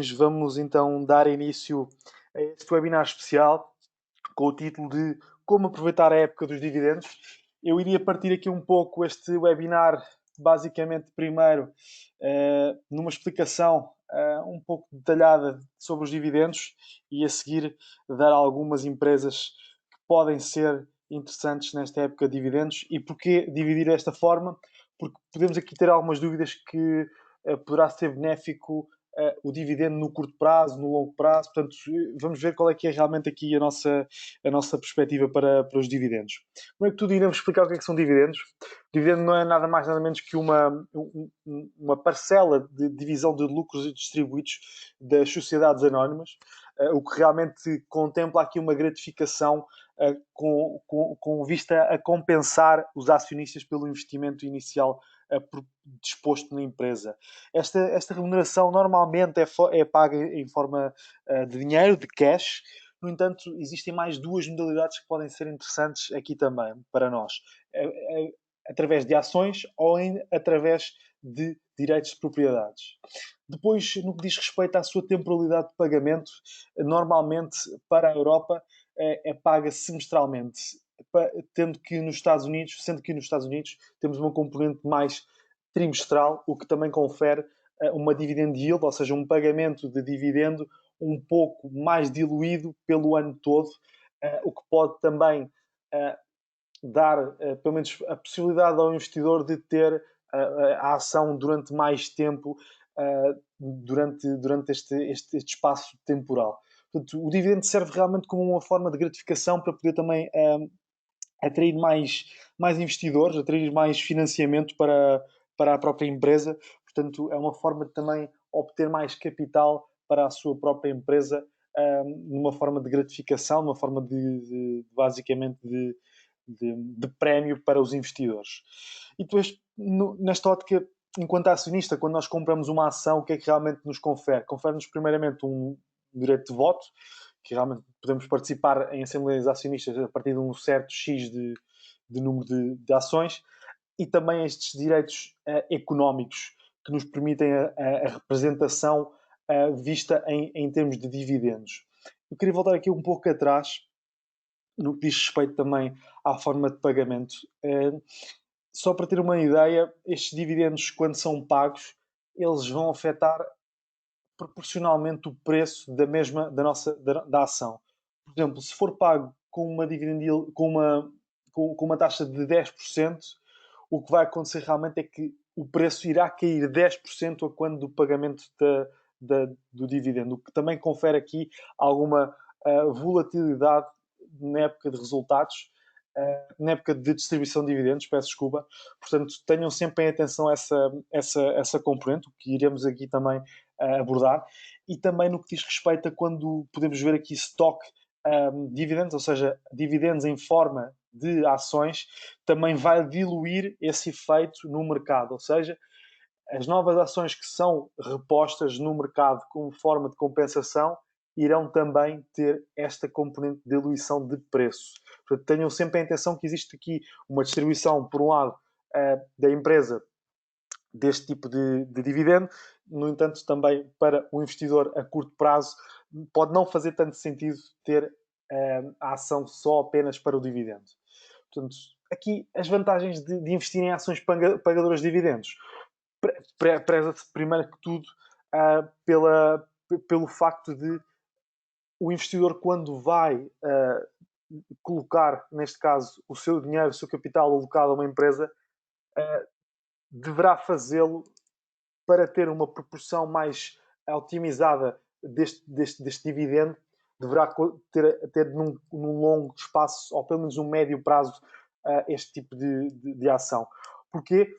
Vamos então dar início a este webinar especial com o título de Como aproveitar a época dos dividendos. Eu iria partir aqui um pouco este webinar, basicamente, primeiro, numa explicação um pouco detalhada sobre os dividendos e a seguir dar algumas empresas que podem ser interessantes nesta época de dividendos. E porquê dividir desta forma? Porque podemos aqui ter algumas dúvidas que poderá ser benéfico o dividendo no curto prazo, no longo prazo. Portanto, vamos ver qual é que é realmente aqui a nossa perspectiva para os dividendos. Primeiro que tudo, iremos explicar o que é que são dividendos. O dividendo não é nada mais nada menos que uma parcela de divisão de lucros distribuídos das sociedades anónimas, o que realmente contempla aqui uma gratificação com vista a compensar os acionistas pelo investimento inicial disposto na empresa. Esta remuneração normalmente é paga em forma de dinheiro, de cash. No entanto, existem mais duas modalidades que podem ser interessantes aqui também para nós. Através de ações ou através de direitos de propriedades. Depois, no que diz respeito à sua temporalidade de pagamento, normalmente para a Europa é paga semestralmente, sendo que nos Estados Unidos temos uma componente mais trimestral, o que também confere uma dividend yield, ou seja, um pagamento de dividendo um pouco mais diluído pelo ano todo, o que pode também dar, pelo menos, a possibilidade ao investidor de ter a ação durante mais tempo, durante este espaço temporal. Portanto, o dividendo serve realmente como uma forma de gratificação para poder também atrair mais investidores, atrair mais financiamento para a própria empresa. Portanto, é uma forma de também obter mais capital para a sua própria empresa, numa forma de gratificação, numa forma basicamente de prémio para os investidores. E depois, nesta ótica, enquanto acionista, quando nós compramos uma ação, o que é que realmente nos confere? Confere-nos primeiramente um direito de voto, que realmente podemos participar em assembleias acionistas a partir de um certo X de número de ações, e também estes direitos económicos que nos permitem a representação vista em termos de dividendos. Eu queria voltar aqui um pouco atrás, no que diz respeito também à forma de pagamento. Só para ter uma ideia, estes dividendos, quando são pagos, eles vão afetar proporcionalmente o preço da ação. Por exemplo, se for pago com uma dividend yield, com uma taxa de 10%, o que vai acontecer realmente é que o preço irá cair 10% a quando do pagamento do dividendo, o que também confere aqui alguma volatilidade na época de resultados, na época de distribuição de dividendos, peço desculpa. Portanto, tenham sempre em atenção essa componente, o que iremos aqui também abordar. E também no que diz respeito a quando podemos ver aqui stock dividendos, ou seja, dividendos em forma de ações, também vai diluir esse efeito no mercado. Ou seja, as novas ações que são repostas no mercado como forma de compensação irão também ter esta componente de diluição de preço. Portanto, tenham sempre a atenção que existe aqui uma distribuição, por um lado, da empresa deste tipo de dividendo. No entanto, também para o investidor a curto prazo, pode não fazer tanto sentido ter a ação só apenas para o dividendo. Portanto, aqui as vantagens de investir em ações pagadoras de dividendos. Preza-se, primeiro que tudo, pelo facto de o investidor, quando vai colocar, neste caso, o seu dinheiro, o seu capital alocado a uma empresa, deverá fazê-lo para ter uma proporção mais otimizada deste dividendo, deverá ter num longo espaço, ou pelo menos um médio prazo, este tipo de ação. Porquê?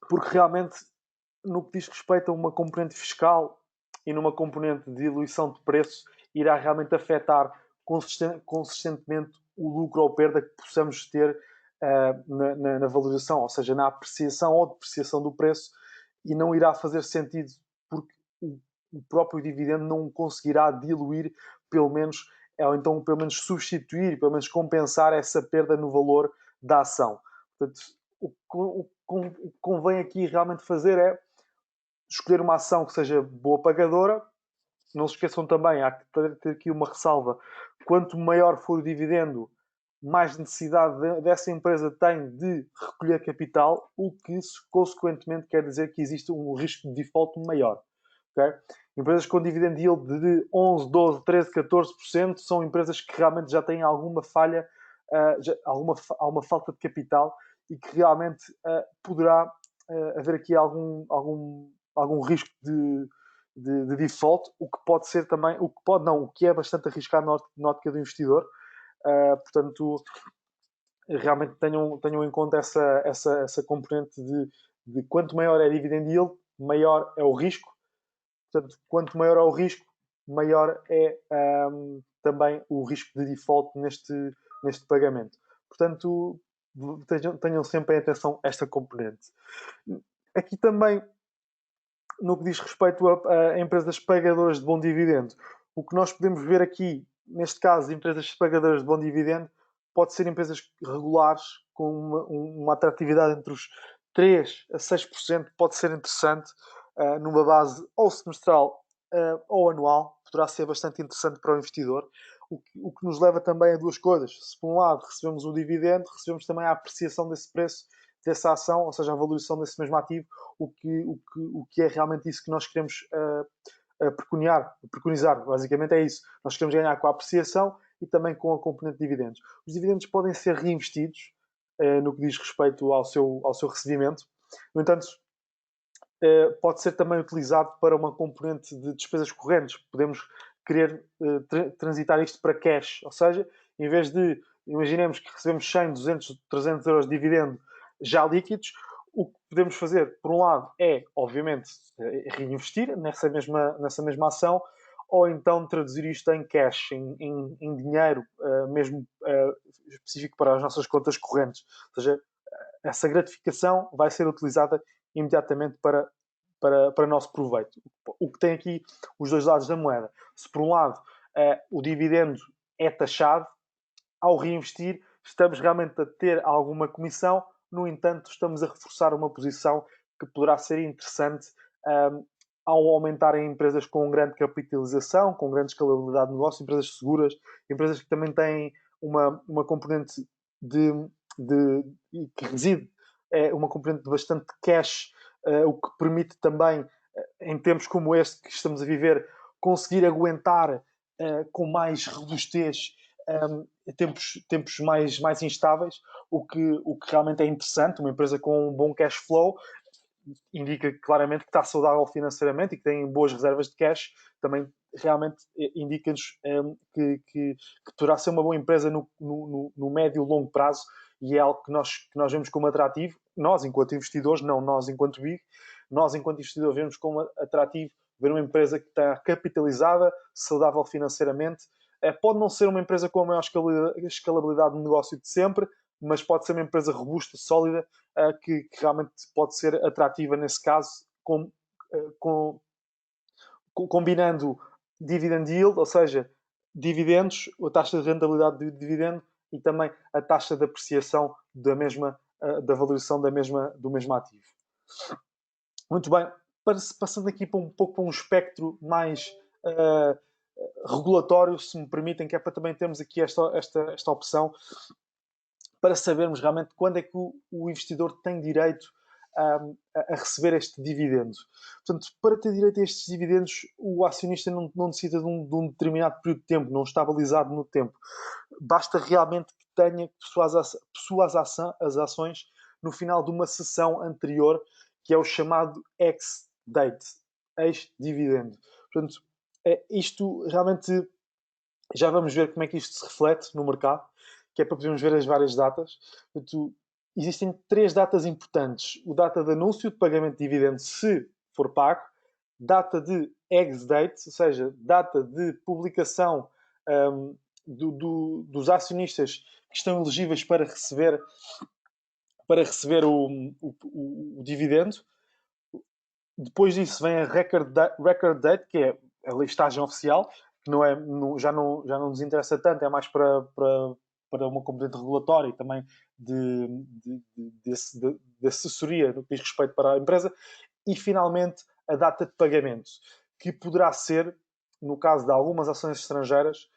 Porque realmente, no que diz respeito a uma componente fiscal e numa componente de diluição de preço, irá realmente afetar consistentemente o lucro ou perda que possamos ter na valorização, ou seja, na apreciação ou depreciação do preço, e não irá fazer sentido porque o próprio dividendo não conseguirá diluir, pelo menos, ou então pelo menos substituir, pelo menos compensar essa perda no valor da ação. Portanto, o que convém aqui realmente fazer é escolher uma ação que seja boa pagadora, não se esqueçam também, há que ter aqui uma ressalva, quanto maior for o dividendo, mais necessidade dessa empresa tem de recolher capital, o que consequentemente quer dizer que existe um risco de default maior. Okay? Empresas com dividend yield de 11, 12, 13, 14% são empresas que realmente já têm alguma falha, alguma falta de capital e que realmente poderá haver aqui algum risco de default, o que pode ser também, o que pode não, o que é bastante arriscado na ótica do investidor. Portanto, realmente tenham em conta essa componente de quanto maior é a dividend yield, maior é o risco. Portanto, quanto maior é o risco, maior é também o risco de default neste pagamento. Portanto, tenham sempre em atenção esta componente. Aqui também, no que diz respeito a empresas pagadoras de bom dividendo, o que nós podemos ver aqui, neste caso, empresas pagadoras de bom dividendo, pode ser empresas regulares, com uma atratividade entre os 3 a 6%, pode ser interessante, numa base ou semestral ou anual, poderá ser bastante interessante para o investidor. O que nos leva também a duas coisas. Se por um lado recebemos o dividendo, recebemos também a apreciação desse preço, dessa ação, ou seja, a valorização desse mesmo ativo, o que é realmente isso que nós queremos preconizar. Basicamente é isso. Nós queremos ganhar com a apreciação e também com a componente de dividendos. Os dividendos podem ser reinvestidos no que diz respeito ao seu recebimento. No entanto, pode ser também utilizado para uma componente de despesas correntes. Podemos querer transitar isto para cash, ou seja, em vez de, imaginemos que recebemos 100, 200, 300 euros de dividendo já líquidos, o que podemos fazer, por um lado, é, obviamente, reinvestir nessa mesma ação, ou então traduzir isto em cash, em dinheiro, mesmo específico para as nossas contas correntes. Ou seja, essa gratificação vai ser utilizada imediatamente para nosso proveito. O que tem aqui os dois lados da moeda. Se por um lado o dividendo é taxado, ao reinvestir estamos realmente a ter alguma comissão, no entanto estamos a reforçar uma posição que poderá ser interessante ao aumentar em empresas com grande capitalização, com grande escalabilidade de negócio, empresas seguras, empresas que também têm uma componente que reside, uma componente de bastante cash, o que permite também, em tempos como este que estamos a viver, conseguir aguentar com mais robustez tempos mais instáveis, o que realmente é interessante. Uma empresa com um bom cash flow indica claramente que está saudável financeiramente e que tem boas reservas de cash, também realmente indica-nos que poderá ser uma boa empresa no médio e longo prazo, e é algo que nós vemos como atrativo, nós enquanto investidores, não nós enquanto BIG, nós enquanto investidores vemos como atrativo ver uma empresa que está capitalizada, saudável financeiramente. Pode não ser uma empresa com a maior escalabilidade de negócio de sempre, mas pode ser uma empresa robusta, sólida, que realmente pode ser atrativa nesse caso, combinando dividend yield, ou seja, dividendos, a taxa de rentabilidade do dividendo e também a taxa de apreciação da valorização do mesmo ativo. Muito bem, passando aqui um pouco para um espectro mais regulatório, se me permitem, que é para também termos aqui esta opção para sabermos realmente quando é que o investidor tem direito a receber este dividendo. Portanto, para ter direito a estes dividendos, o acionista não necessita de um determinado período de tempo, não está balizado no tempo. Basta realmente que possua as ações no final de uma sessão anterior, que é o chamado ex-date, ex-dividendo. Portanto, isto realmente já vamos ver como é que isto se reflete no mercado, que é para podermos ver as várias datas. Portanto, existem 3 datas importantes. O data de anúncio de pagamento de dividendos, se for pago, data de ex-date, ou seja, data de publicação dos acionistas que estão elegíveis para receber o dividendo. Depois disso vem a record date, que é a listagem oficial, que já não nos interessa tanto, é mais para uma componente regulatória e também de assessoria no que diz respeito para a empresa. E finalmente a data de pagamento, que poderá ser no caso de algumas ações estrangeiras,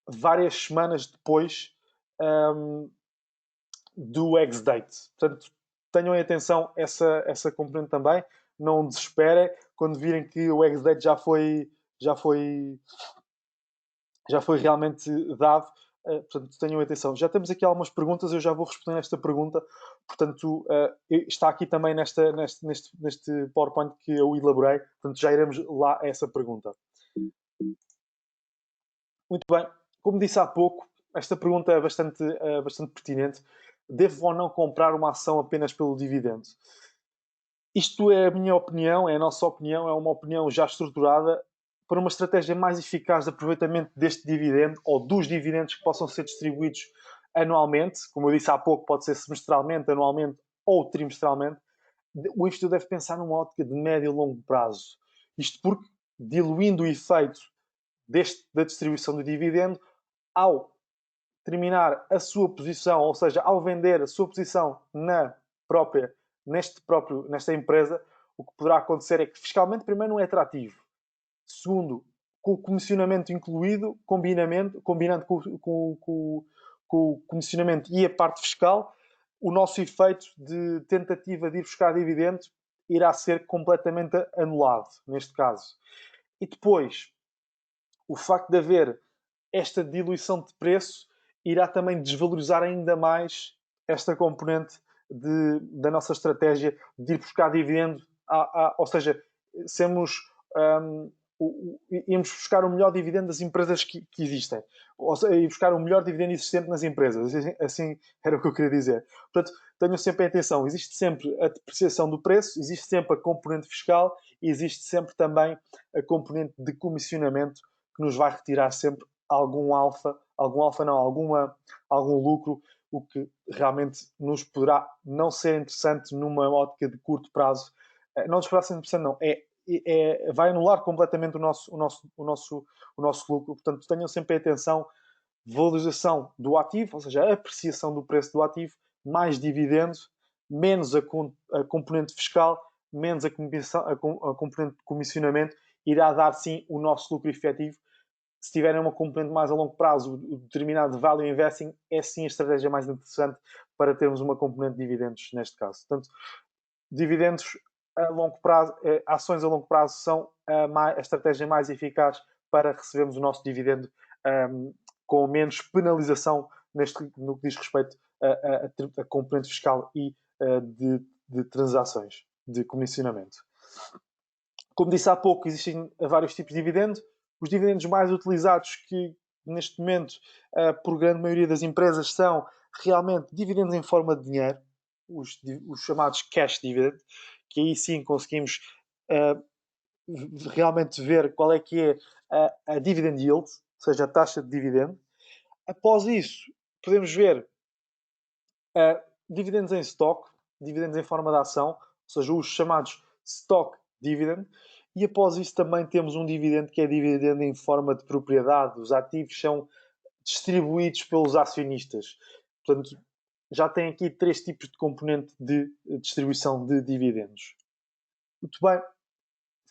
várias semanas depois do ex-date. Portanto, tenham em atenção essa componente também. Não desesperem quando virem que o ex-date já foi, já foi realmente dado. Portanto, tenham atenção. Já temos aqui algumas perguntas, eu já vou responder esta pergunta. Portanto, está aqui também neste PowerPoint que eu elaborei. Portanto, já iremos lá a essa pergunta. Muito bem. Como disse há pouco, esta pergunta é bastante pertinente. Devo ou não comprar uma ação apenas pelo dividendo? Isto é a minha opinião, é a nossa opinião, é uma opinião já estruturada para uma estratégia mais eficaz de aproveitamento deste dividendo ou dos dividendos que possam ser distribuídos anualmente. Como eu disse há pouco, pode ser semestralmente, anualmente ou trimestralmente. O investidor deve pensar numa ótica de médio e longo prazo. Isto porque, diluindo o efeito da distribuição do dividendo, ao terminar a sua posição, ou seja, ao vender a sua posição nesta empresa, o que poderá acontecer é que fiscalmente, primeiro, não é atrativo. Segundo, com o comissionamento incluído, combinando com o comissionamento e a parte fiscal, o nosso efeito de tentativa de ir buscar dividendos irá ser completamente anulado, neste caso. E depois, o facto de haver esta diluição de preço irá também desvalorizar ainda mais esta componente da nossa estratégia de ir buscar dividendo, ou seja, sermos, irmos buscar o melhor dividendo das empresas que existem, ou seja, ir buscar o melhor dividendo existente nas empresas, assim era o que eu queria dizer. Portanto, tenham sempre em atenção, existe sempre a depreciação do preço, existe sempre a componente fiscal e existe sempre também a componente de comissionamento que nos vai retirar sempre algum alfa não, algum lucro, o que realmente nos poderá não ser interessante numa ótica de curto prazo. Não nos poderá ser interessante, não. Vai anular completamente o nosso lucro. Portanto, tenham sempre atenção, valorização do ativo, ou seja, a apreciação do preço do ativo, mais dividendos, menos a componente fiscal, menos a componente de comissionamento, irá dar sim o nosso lucro efetivo. Se tiverem uma componente mais a longo prazo, o determinado value investing é sim a estratégia mais interessante para termos uma componente de dividendos neste caso. Portanto, dividendos a longo prazo, ações a longo prazo são a estratégia mais eficaz para recebermos o nosso dividendo com menos penalização no que diz respeito a componente fiscal e de transações, de comissionamento. Como disse há pouco, existem vários tipos de dividendos. Os dividendos mais utilizados que neste momento, por grande maioria das empresas, são realmente dividendos em forma de dinheiro, os chamados cash dividend, que aí sim conseguimos realmente ver qual é que é a dividend yield, ou seja, a taxa de dividendo. Após isso, podemos ver dividendos em stock, dividendos em forma de ação, ou seja, os chamados stock dividend. E após isso também temos um dividendo que é dividendo em forma de propriedade. Os ativos são distribuídos pelos acionistas. Portanto, já tem aqui 3 tipos de componente de distribuição de dividendos. Muito bem.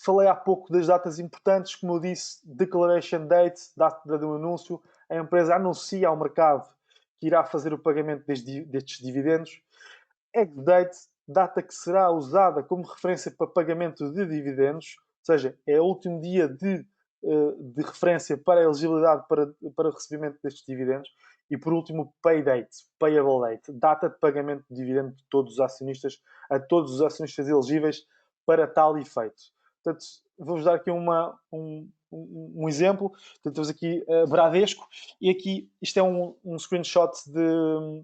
Falei há pouco das datas importantes, como eu disse, declaration date, data do anúncio. A empresa anuncia ao mercado que irá fazer o pagamento destes dividendos. Ex-date, data que será usada como referência para pagamento de dividendos, ou seja, é o último dia de referência para a elegibilidade para o recebimento destes dividendos. E por último, pay date, payable date, data de pagamento de dividendo de todos os acionistas, a todos os acionistas elegíveis para tal efeito. Portanto, vou-vos dar aqui um exemplo. Portanto, temos aqui Bradesco, e aqui isto é um screenshot de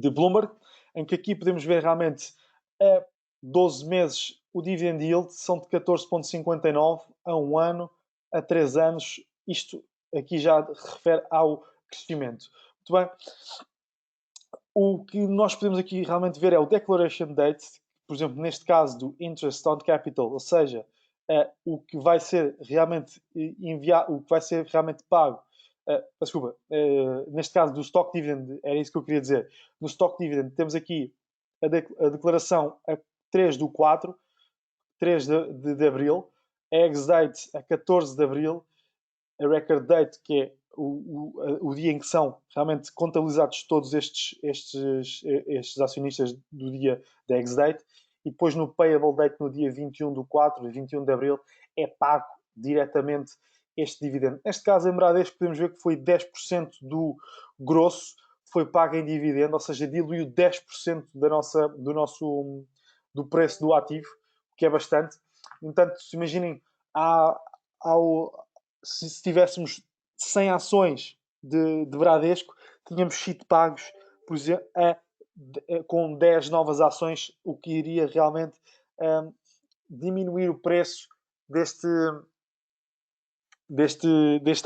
Bloomberg, em que aqui podemos ver realmente a 12 meses o dividend yield são de 14,59 a 1 ano, a 3 anos. Isto aqui já refere ao crescimento. Muito bem. O que nós podemos aqui realmente ver é o declaration date, por exemplo, neste caso do interest on capital, ou seja, o que vai ser realmente enviado, o que vai ser realmente pago. Desculpa, neste caso do stock dividend, era isso que eu queria dizer. No stock dividend temos aqui a declaração a 3 do 4, 3 de abril, a ex-date a 14 de Abril, a record date, que é o dia em que são realmente contabilizados todos estes acionistas do dia da ex-date, e depois no payable date, no dia 21 do 4, 21 de Abril, é pago diretamente este dividendo. Neste caso, em Bradesco, podemos ver que foi 10% do grosso foi pago em dividendo, ou seja, diluiu 10% do preço do ativo, o que é bastante. No entanto, se imaginem, há, se tivéssemos 100 ações de Bradesco, tínhamos sido pagos, por exemplo, com 10 novas ações, o que iria realmente diminuir o preço deste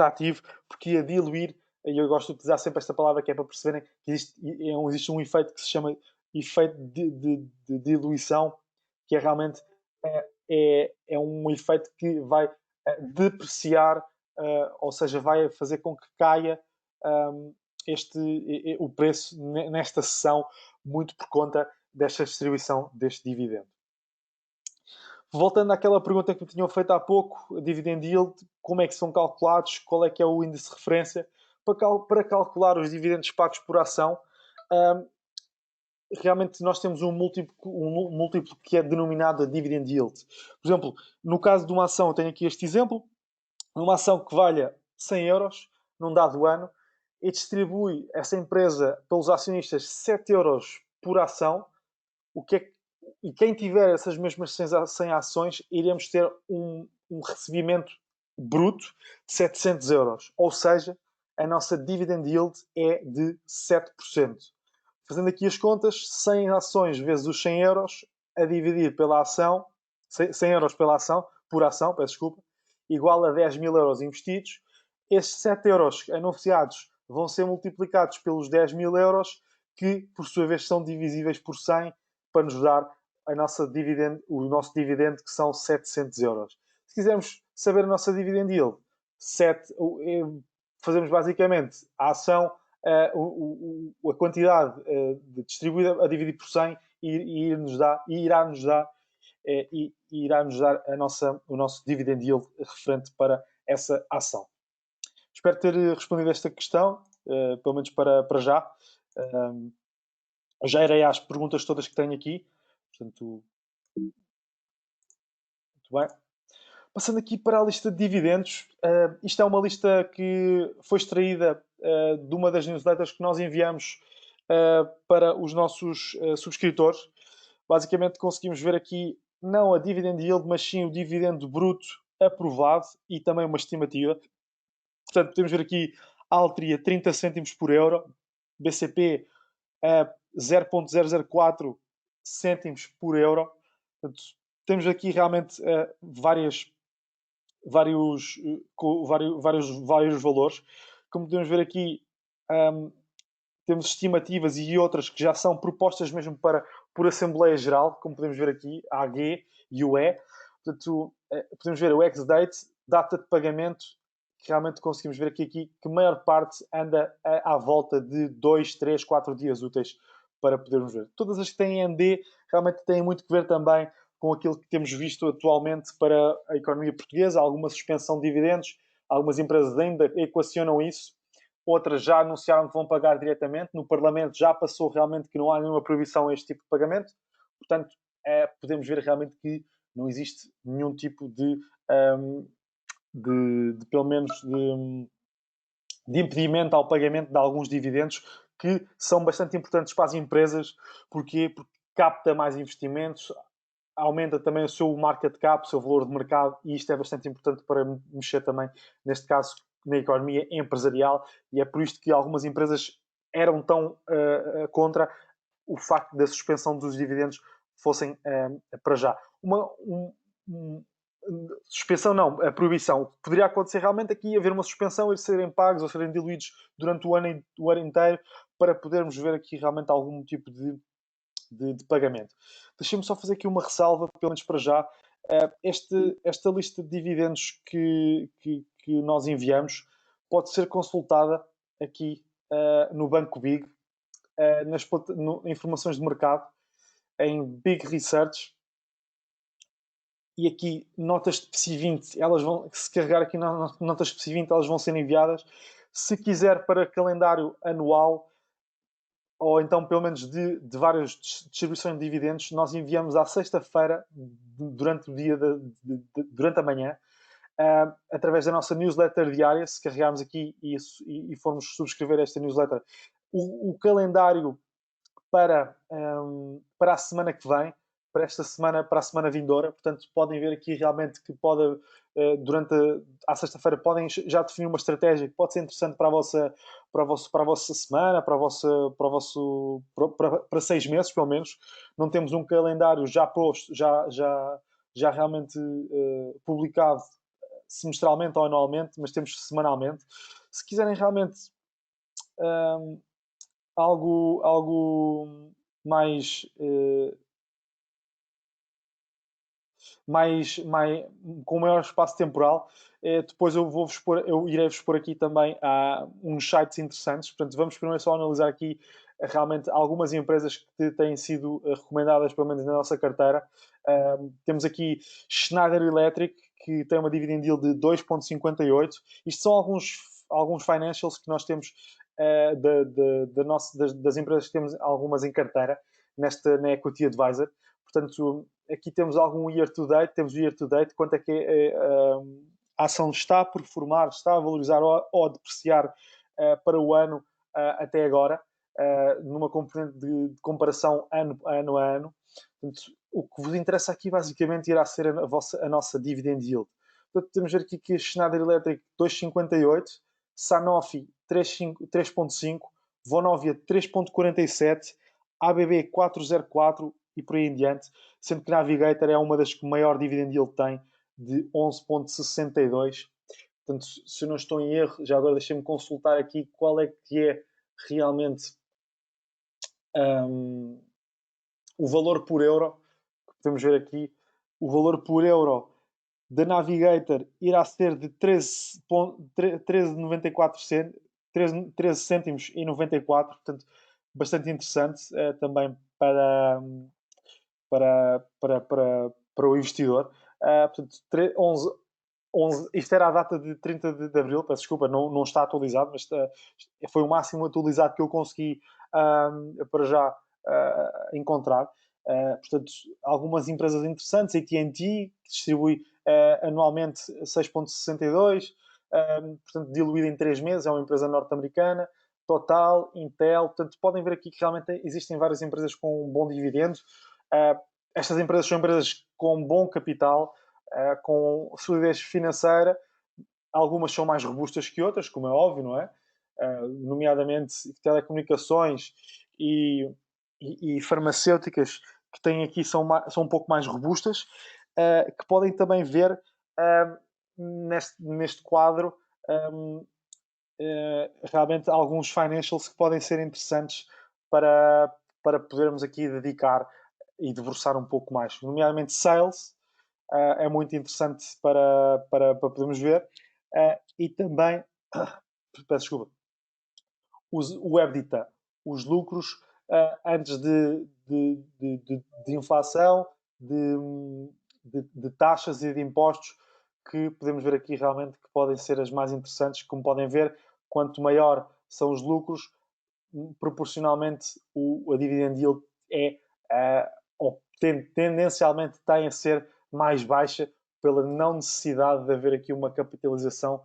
ativo, porque ia diluir, e eu gosto de utilizar sempre esta palavra que é para perceberem que existe um efeito que se chama efeito de diluição, que é realmente é um efeito que vai depreciar, ou seja, vai fazer com que caia o preço nesta sessão, muito por conta desta distribuição deste dividendo. Voltando àquela pergunta que me tinham feito há pouco, a dividend yield, como é que são calculados, qual é que é o índice de referência, para calcular os dividendos pagos por ação, realmente nós temos um múltiplo que é denominado a dividend yield. Por exemplo, no caso de uma ação, eu tenho aqui este exemplo, uma ação que valha 100 euros num dado ano, e distribui essa empresa pelos acionistas 7 euros por ação, e quem tiver essas mesmas 100 ações, iremos ter um recebimento bruto de 700 euros. Ou seja, a nossa dividend yield é de 7%. Fazendo aqui as contas, 100 ações vezes os 100 euros a dividir pela ação, 100 euros pela ação, por ação, peço desculpa, igual a 10 mil euros investidos. Estes 7 euros anunciados vão ser multiplicados pelos 10 mil euros, que por sua vez são divisíveis por 100 para nos dar o nosso dividendo, que são 700 euros. Se quisermos saber a nossa dividend yield, fazemos basicamente a ação, a quantidade distribuída a dividir por 100 e irá-nos dar o nosso dividend yield referente para essa ação. Espero ter respondido a esta questão, pelo menos para já. Já irei às perguntas todas que tenho aqui. Portanto, muito bem. Passando aqui para a lista de dividendos, isto é uma lista que foi extraída de uma das newsletters que nós enviamos para os nossos subscritores. Basicamente conseguimos ver aqui não a dividend yield, mas sim o dividendo bruto aprovado e também uma estimativa. Portanto, podemos ver aqui Altria 30 cêntimos por euro, BCP 0,004 cêntimos por euro. Portanto, temos aqui realmente vários valores. Como podemos ver aqui, temos estimativas e outras que já são propostas mesmo por Assembleia Geral, como podemos ver aqui, a AG e o E. Portanto, podemos ver o ex-date, data de pagamento, que realmente conseguimos ver aqui que a maior parte anda à volta de 2, 3, 4 dias úteis para podermos ver. Todas as que têm ND realmente têm muito que ver também com aquilo que temos visto atualmente para a economia portuguesa, alguma suspensão de dividendos, algumas empresas ainda equacionam isso, outras já anunciaram que vão pagar diretamente, no Parlamento já passou realmente que não há nenhuma proibição a este tipo de pagamento, portanto, podemos ver realmente que não existe nenhum tipo pelo menos, de impedimento ao pagamento de alguns dividendos que são bastante importantes para as empresas. Porquê? Porque capta mais investimentos, aumenta também o seu market cap, o seu valor de mercado, e isto é bastante importante para mexer também, neste caso, na economia empresarial, e é por isto que algumas empresas eram tão contra o facto da suspensão dos dividendos fossem para já. Suspensão não, a proibição. Poderia acontecer realmente aqui haver uma suspensão, eles serem pagos ou serem diluídos durante o ano inteiro, para podermos ver aqui realmente algum tipo de pagamento. Deixem-me só fazer aqui uma ressalva, pelo menos para já. Esta lista de dividendos que nós enviamos pode ser consultada aqui no Banco Big, nas informações de mercado, em Big Research. e aqui notas de PSI 20, elas vão, se carregar aqui nas notas de PSI 20, elas vão ser enviadas. Se quiser para calendário anual, ou então pelo menos de várias distribuições de dividendos, nós enviamos à sexta-feira, durante o dia, durante a manhã, através da nossa newsletter diária. Se carregarmos aqui e formos subscrever esta newsletter, o calendário para a semana que vem, para esta semana, para a semana vindoura. Portanto, podem ver aqui realmente que pode, durante a sexta-feira, podem já definir uma estratégia que pode ser interessante para a vossa, para a vossa semana, para 6 meses, pelo menos. Não temos um calendário já posto, já realmente publicado semestralmente ou anualmente, mas temos semanalmente. Se quiserem realmente um, algo mais, com maior espaço temporal, depois eu irei-vos pôr aqui também uns sites interessantes. Portanto, vamos primeiro só analisar aqui realmente algumas empresas que têm sido recomendadas, pelo menos na nossa carteira. Temos aqui Schneider Electric, que tem uma dividend yield de 2,58. Isto são alguns financials que nós temos das empresas que temos algumas em carteira na Equity Advisor. Portanto, aqui temos algum year-to-date, temos o year-to-date, quanto é que a ação está a performar, está a valorizar ou a depreciar para o ano até agora, numa componente de comparação ano a ano. Portanto, o que vos interessa aqui basicamente irá ser a nossa dividend yield. Portanto, temos ver aqui que a Schneider Electric 2,58, Sanofi 3,5, Vonovia 3,47, ABB 4,04 e por aí em diante, sendo que Navigator é uma das que maior dividend yield tem, de 11,62. Portanto, se eu não estou em erro, já agora deixem-me consultar aqui qual é que é realmente o valor por euro. Podemos ver aqui, o valor por euro da Navigator irá ser de 13,94 13 cêntimos e 94, portanto, bastante interessante também para o investidor. Portanto, 11, isto era a data de 30 de abril, peço desculpa, não está atualizado, mas foi o máximo atualizado que eu consegui para já encontrar. Portanto, algumas empresas interessantes, AT&T, que distribui anualmente 6,62, portanto, diluída em 3 meses, é uma empresa norte-americana. Total, Intel, portanto, podem ver aqui que realmente existem várias empresas com um bom dividendo. Estas empresas são empresas com bom capital, com solidez financeira. Algumas são mais robustas que outras, como é óbvio, não é? Nomeadamente telecomunicações e farmacêuticas, que têm aqui são um pouco mais robustas, que podem também ver neste quadro realmente alguns financials que podem ser interessantes para podermos aqui dedicar e debruçar um pouco mais, nomeadamente sales, é muito interessante para podermos ver, e também, peço desculpa, o EBITDA, os lucros antes de inflação, de taxas e de impostos, que podemos ver aqui realmente que podem ser as mais interessantes. Como podem ver, quanto maior são os lucros, proporcionalmente a dividend yield ou tendencialmente tem a ser mais baixa, pela não necessidade de haver aqui uma capitalização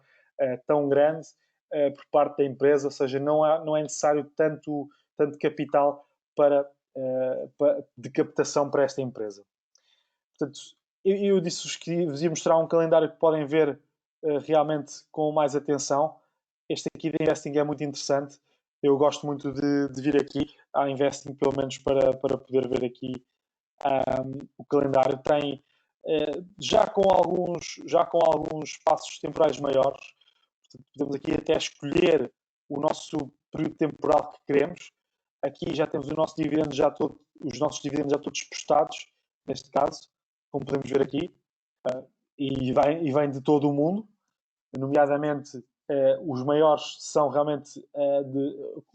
tão grande por parte da empresa, ou seja, não é necessário tanto capital de captação para esta empresa. Portanto, eu disse-vos que vos ia mostrar um calendário que podem ver realmente com mais atenção. Este aqui da Investing é muito interessante. Eu gosto muito de vir aqui à Investing, pelo menos para poder ver aqui o calendário. Tem já com alguns passos temporais maiores. Portanto, podemos aqui até escolher o nosso período temporal que queremos. Aqui já temos o nosso dividendo os nossos dividendos já todos postados, neste caso, como podemos ver aqui, e vem de todo o mundo, nomeadamente os maiores são realmente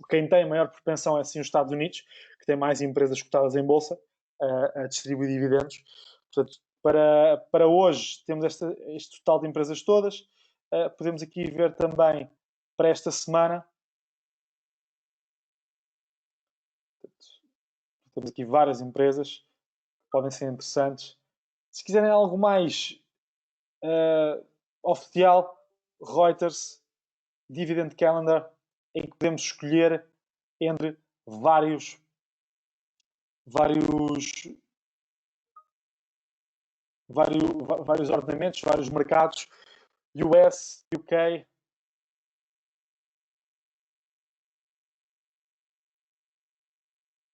quem tem maior propensão é sim os Estados Unidos, que tem mais empresas cotadas em bolsa a distribuir dividendos. Portanto, para hoje temos este total de empresas todas. Podemos aqui ver também para esta semana. Temos aqui várias empresas que podem ser interessantes. Se quiserem algo mais oficial, Reuters, Dividend Calendar, em que podemos escolher entre vários ordenamentos, vários mercados, US, UK,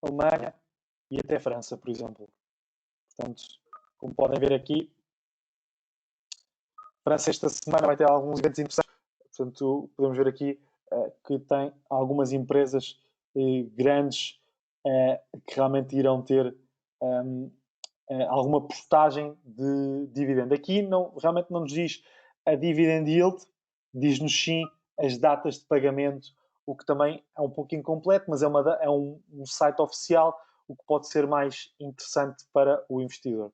Alemanha e até França, por exemplo. Portanto, como podem ver aqui, França esta semana vai ter alguns eventos interessantes. Portanto, podemos ver aqui que tem algumas empresas grandes que realmente irão ter alguma porcentagem de dividendo. Aqui realmente não nos diz a dividend yield, diz-nos sim as datas de pagamento, o que também é um pouco incompleto, mas é um site oficial, o que pode ser mais interessante para o investidor.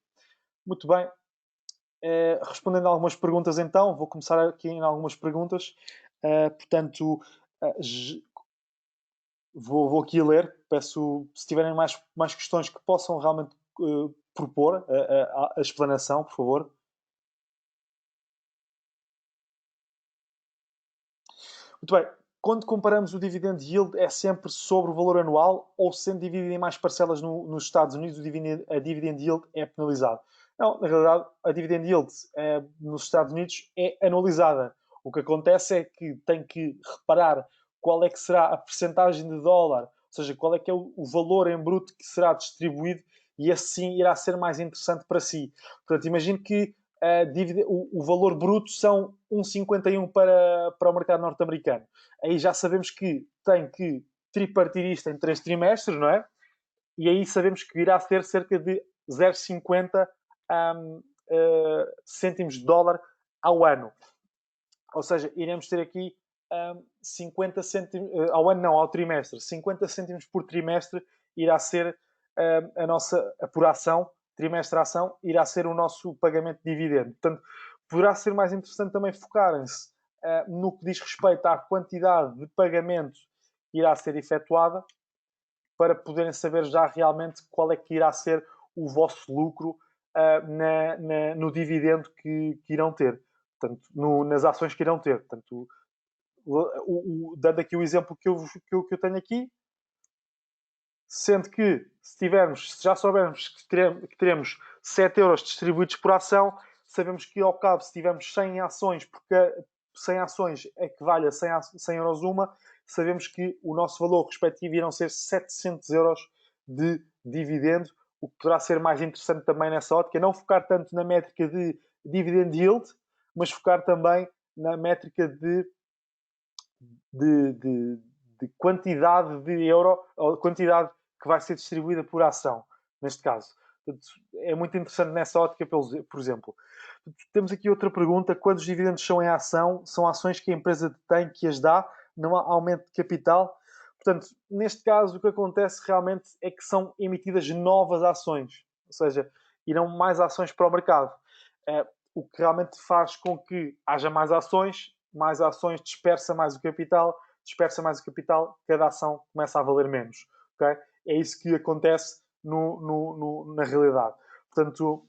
Muito bem. Respondendo a algumas perguntas então, vou começar aqui em algumas perguntas. Portanto, vou aqui ler. Peço, se tiverem mais questões que possam realmente propor a explanação, por favor. Muito bem. Quando comparamos o dividend yield, é sempre sobre o valor anual ou sendo dividido em mais parcelas nos Estados Unidos, a dividend yield é penalizado? Não, na realidade, a dividend yield nos Estados Unidos é anualizada. O que acontece é que tem que reparar qual é que será a percentagem de dólar, ou seja, qual é que é o valor em bruto que será distribuído e assim irá ser mais interessante para si. Portanto, imagino que o valor bruto são 1,51 para o mercado norte-americano. Aí já sabemos que tem que tripartir isto em 3 trimestres, não é? E aí sabemos que irá ter cerca de 0,50 cêntimos de dólar ao ano. Ou seja, iremos ter aqui 50 cêntimos ao ano, não, ao trimestre. 50 cêntimos por trimestre irá ser a nossa apuração, trimestre a ação, irá ser o nosso pagamento de dividendo. Portanto, poderá ser mais interessante também focarem-se no que diz respeito à quantidade de pagamento que irá ser efetuada, para poderem saber já realmente qual é que irá ser o vosso lucro no dividendo que irão ter. Portanto, nas ações que irão ter. Portanto, dando aqui o exemplo que eu tenho aqui, sendo que se já soubermos que teremos 7 euros distribuídos por ação, sabemos que ao cabo, se tivermos 100 ações, porque 100 ações equivale a 100 euros uma, sabemos que o nosso valor respectivo irão ser 700 euros de dividendo, o que poderá ser mais interessante também nessa ótica, não focar tanto na métrica de dividend yield, mas focar também na métrica de quantidade de euro, ou quantidade que vai ser distribuída por ação, neste caso. Portanto, é muito interessante nessa ótica, por exemplo. Temos aqui outra pergunta. Quando os dividendos são em ação, são ações que a empresa detém, que as dá, não há aumento de capital? Portanto, neste caso, o que acontece realmente é que são emitidas novas ações, ou seja, irão mais ações para o mercado. O que realmente faz com que haja mais ações dispersa mais o capital, cada ação começa a valer menos. Okay? É isso que acontece na realidade. Portanto,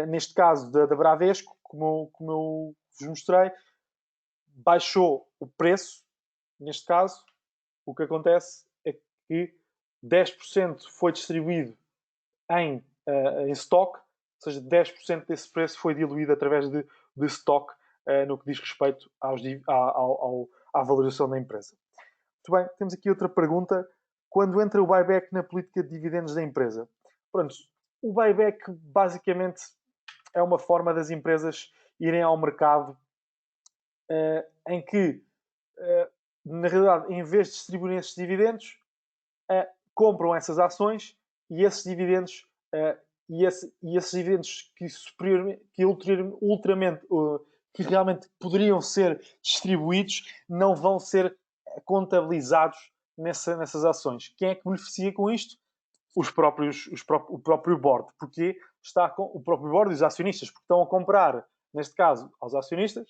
neste caso da Bradesco, como eu vos mostrei, baixou o preço. Neste caso, o que acontece é que 10% foi distribuído em stock, ou seja, 10% desse preço foi diluído através de stock no que diz respeito à valorização da empresa. Muito bem, temos aqui outra pergunta. Quando entra o buyback na política de dividendos da empresa? Pronto, o buyback basicamente é uma forma das empresas irem ao mercado em que, na realidade, em vez de distribuírem esses dividendos, compram essas ações e esses dividendos esses dividendos que realmente poderiam ser distribuídos não vão ser contabilizados nessas ações. Quem é que beneficia com isto? O próprio board. Porquê? está com o próprio board e os acionistas, porque estão a comprar, neste caso, aos acionistas.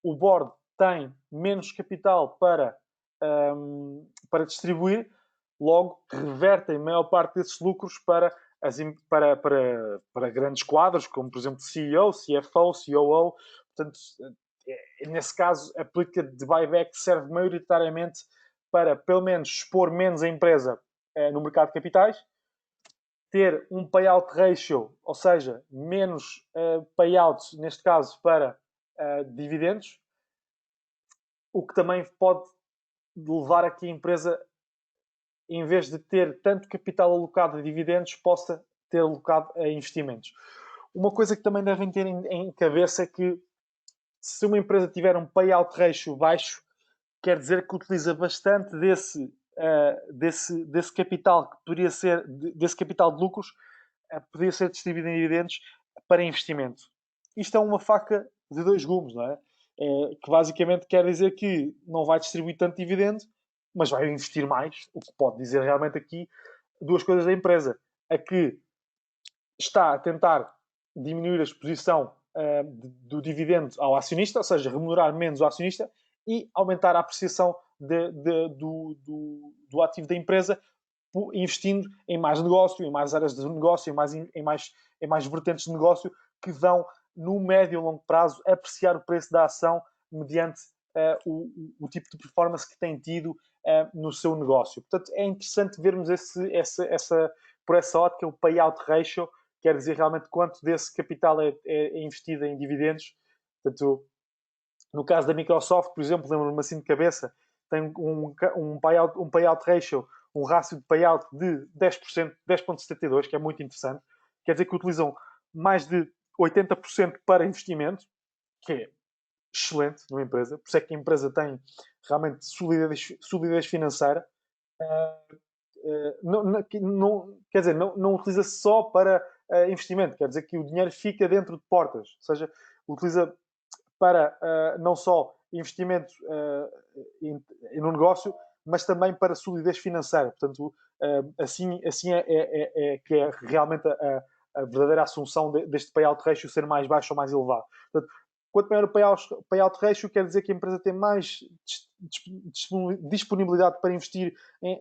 O board tem menos capital para distribuir, logo revertem a maior parte desses lucros para grandes quadros, como por exemplo CEO, CFO, COO. Portanto, nesse caso, a política de buyback serve maioritariamente para, pelo menos, expor menos a empresa no mercado de capitais, ter um payout ratio, ou seja, menos payout, neste caso, para dividendos, o que também pode levar a que a empresa, em vez de ter tanto capital alocado a dividendos, possa ter alocado a investimentos. Uma coisa que também devem ter em cabeça é que se uma empresa tiver um payout ratio baixo, quer dizer que utiliza bastante desse capital que poderia ser, desse capital de lucros, poderia ser distribuído em dividendos para investimento. Isto é uma faca de dois gumes, não é? Que basicamente quer dizer que não vai distribuir tanto dividendo, mas vai investir mais, o que pode dizer realmente aqui duas coisas da empresa. A que está a tentar diminuir a exposição do dividendo ao acionista, ou seja, remunerar menos o acionista, e aumentar a apreciação do ativo da empresa, investindo em mais negócio, em mais áreas de negócio, em mais vertentes de negócio que vão, no médio e longo prazo, apreciar o preço da ação mediante o tipo de performance que tem tido no seu negócio. Portanto, é interessante vermos por essa ótica o payout ratio, quer dizer realmente quanto desse capital é investido em dividendos. Portanto, no caso da Microsoft, por exemplo, lembro-me assim de cabeça, tem um payout ratio, um rácio de payout de 10%, 10,72%, que é muito interessante. Quer dizer que utilizam mais de 80% para investimento, que é excelente numa empresa. Por isso é que a empresa tem realmente solidez financeira. Quer dizer, não utiliza só para investimento, quer dizer que o dinheiro fica dentro de portas, ou seja, utiliza para não só investimento no negócio, mas também para solidez financeira. Portanto, assim que é realmente a verdadeira assunção deste payout ratio ser mais baixo ou mais elevado. Portanto, quanto maior o payout ratio, quer dizer que a empresa tem mais disponibilidade para investir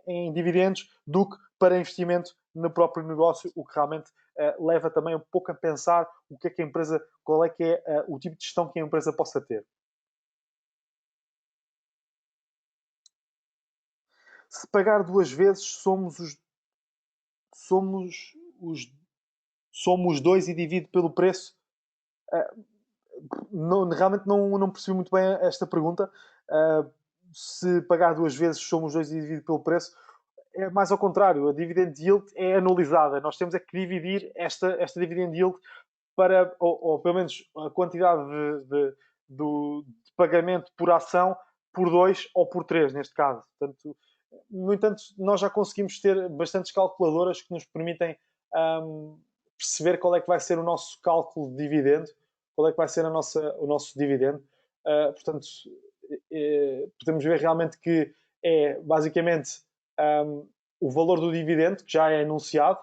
em dividendos do que para investimento no próprio negócio, o que realmente leva também um pouco a pensar o que é que a empresa, qual é que é o tipo de gestão que a empresa possa ter. Se pagar duas vezes, somos os somos dois e divido pelo preço. Realmente não percebi muito bem esta pergunta. Se pagar duas vezes, somos dois e divido pelo preço. É mais ao contrário, a dividend yield é anualizada. Nós temos é que dividir esta dividend yield para, ou pelo menos a quantidade de pagamento por ação por 2 ou por 3, neste caso. Portanto, no entanto, nós já conseguimos ter bastantes calculadoras que nos permitem perceber qual é que vai ser o nosso cálculo de dividendo, qual é que vai ser o nosso dividendo. Portanto, podemos ver realmente que é basicamente o valor do dividendo, que já é anunciado,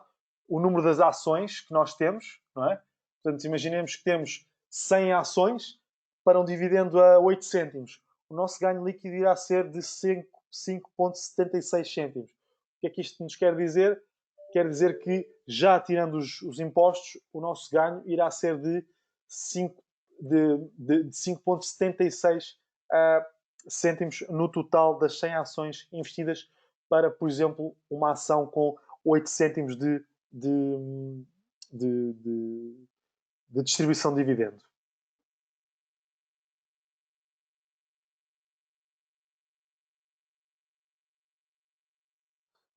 o número das ações que nós temos, não é? Portanto, imaginemos que temos 100 ações para um dividendo a 8 cêntimos. O nosso ganho líquido irá ser de 5,76 cêntimos. O que é que isto nos quer dizer? Quer dizer que, já tirando os impostos, o nosso ganho irá ser de 5,76 cêntimos no total das 100 ações investidas para, por exemplo, uma ação com 8 cêntimos de distribuição de dividendo.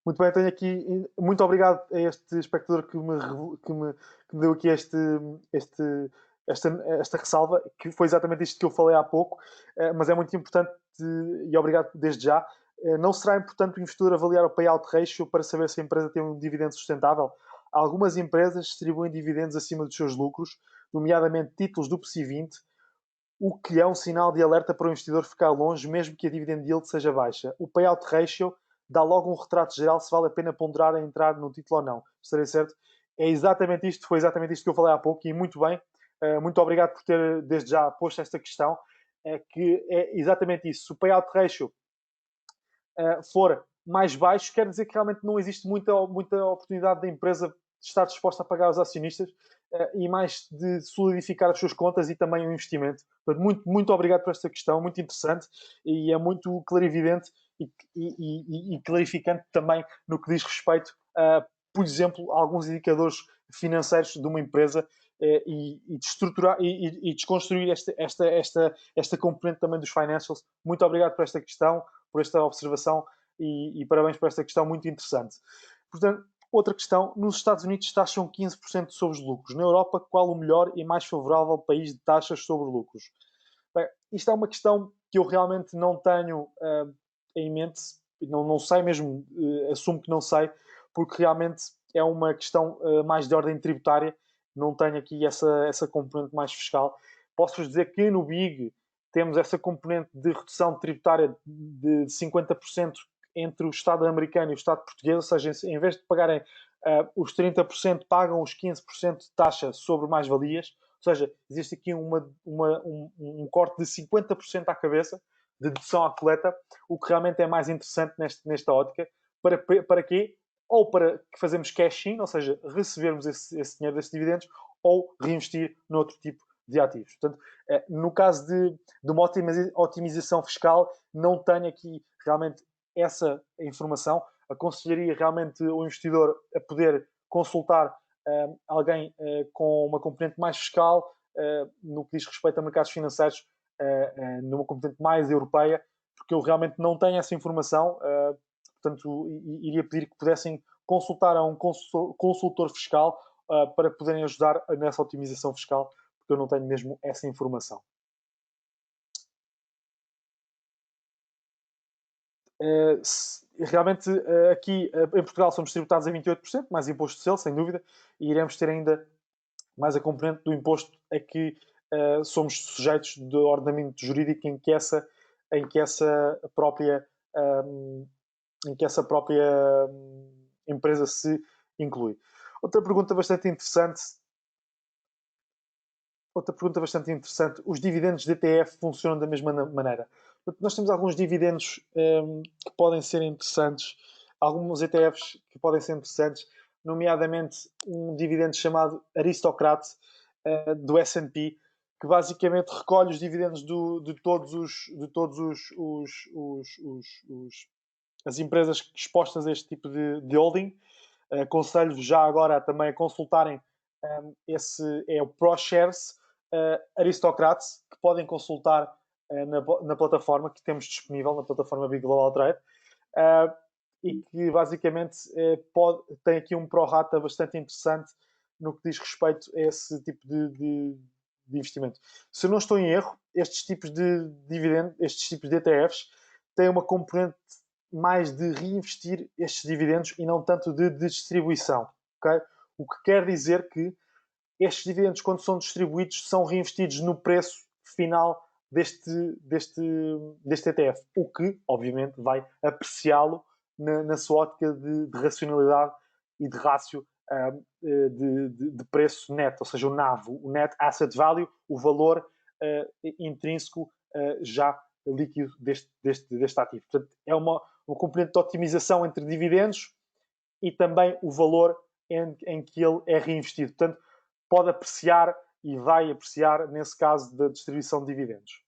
Muito bem, tenho aqui. Muito obrigado a este espectador que me deu aqui este, esta ressalva, que foi exatamente isto que eu falei há pouco, mas é muito importante e obrigado desde já. Não será importante o investidor avaliar o payout ratio para saber se a empresa tem um dividendo sustentável? Algumas empresas distribuem dividendos acima dos seus lucros, nomeadamente títulos do PSI 20, o que é um sinal de alerta para o investidor ficar longe, mesmo que a dividend yield seja baixa. O payout ratio dá logo um retrato geral se vale a pena ponderar a entrar no título ou não. Estarei certo? É exatamente isto, foi exatamente isto que eu falei há pouco, e muito bem. Muito obrigado por ter, desde já, posto esta questão, que é exatamente isso. Se o payout ratio for mais baixo, quer dizer que realmente não existe muita oportunidade da empresa estar disposta a pagar aos acionistas e mais de solidificar as suas contas e também o investimento. Portanto, muito obrigado por esta questão, muito interessante e é muito clarividente e clarificante também no que diz respeito a, por exemplo, alguns indicadores financeiros de uma empresa e de estruturar e desconstruir esta componente também dos financials. Muito obrigado por esta questão, por esta observação e parabéns por esta questão muito interessante. Portanto, outra questão, nos Estados Unidos taxam 15% sobre os lucros. Na Europa, qual o melhor e mais favorável país de taxas sobre lucros? Bem, isto é uma questão que eu realmente não tenho em mente, não sei mesmo, assumo que não sei, porque realmente é uma questão mais de ordem tributária, não tenho aqui essa componente mais fiscal. Posso-vos dizer que no BIG temos essa componente de redução tributária de 50% entre o Estado americano e o Estado português, ou seja, em vez de pagarem os 30%, pagam os 15% de taxa sobre mais-valias, ou seja, existe aqui um corte de 50% à cabeça, de dedução à coleta, o que realmente é mais interessante nesta ótica. Para quê? Ou para que fazemos cash-in, ou seja, recebermos esse dinheiro desses dividendos, ou reinvestir noutro tipo de ativos. Portanto, no caso de uma otimização fiscal, não tenho aqui realmente essa informação. Aconselharia realmente o investidor a poder consultar alguém com uma componente mais fiscal no que diz respeito a mercados financeiros, numa componente mais europeia, porque eu realmente não tenho essa informação, portanto, iria pedir que pudessem consultar a um consultor fiscal para poderem ajudar nessa otimização fiscal, porque eu não tenho mesmo essa informação. Realmente, aqui em Portugal somos tributados a 28%, mais imposto de selo, sem dúvida, e iremos ter ainda mais a componente do imposto a que somos sujeitos de ordenamento jurídico em que essa própria, um, empresa se inclui. Outra pergunta bastante interessante. Os dividendos de ETF funcionam da mesma maneira? Nós temos alguns dividendos que podem ser interessantes, alguns ETFs que podem ser interessantes, nomeadamente um dividendo chamado Aristocrat do S&P, que basicamente recolhe os dividendos de todos as empresas expostas a este tipo de holding. Aconselho-vos já agora também a consultarem esse é o ProShares Aristocrats, que podem consultar na plataforma que temos disponível, na plataforma Big Global Trade, e que basicamente tem aqui um prorata bastante interessante no que diz respeito a esse tipo de investimento. Se eu não estou em erro, estes tipos de dividendos, estes tipos de ETFs, têm uma componente mais de reinvestir estes dividendos e não tanto de distribuição. Okay? O que quer dizer que estes dividendos, quando são distribuídos, são reinvestidos no preço final deste ETF, o que, obviamente, vai apreciá-lo na sua ótica de racionalidade e de rácio de preço neto, ou seja, o NAV, o Net Asset Value, o valor intrínseco já líquido deste ativo. Portanto, é uma componente de otimização entre dividendos e também o valor em que ele é reinvestido. Portanto, pode apreciar e vai apreciar nesse caso da distribuição de dividendos.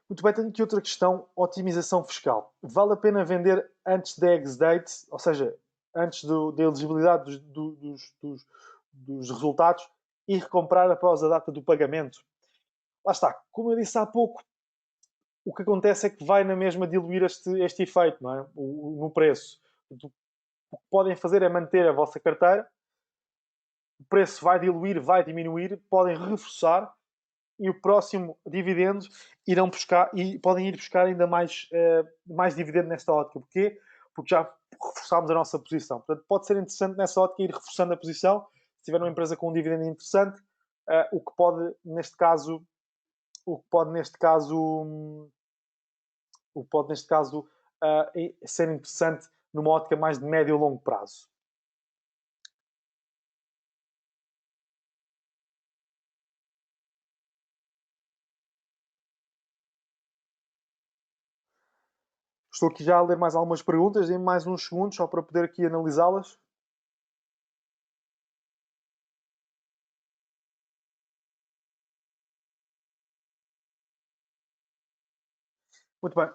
Muito bem, tenho aqui outra questão, otimização fiscal. Vale a pena vender antes da ex-date, ou seja, antes da elegibilidade dos resultados e recomprar após a data do pagamento? Lá está, como eu disse há pouco, o que acontece é que vai na mesma diluir este efeito, não é? No preço. O que podem fazer é manter a vossa carteira, o preço vai diluir, vai diminuir, podem reforçar e o próximo dividendo irão buscar e podem ir buscar ainda mais dividendo nesta ótica. Porquê? Porque já reforçámos a nossa posição. Portanto, pode ser interessante nessa ótica ir reforçando a posição. Se tiver uma empresa com um dividendo interessante, o que pode neste caso o que pode neste caso, ser interessante numa ótica mais de médio e longo prazo. Estou aqui já a ler mais algumas perguntas, em mais uns segundos, só para poder aqui analisá-las. Muito bem.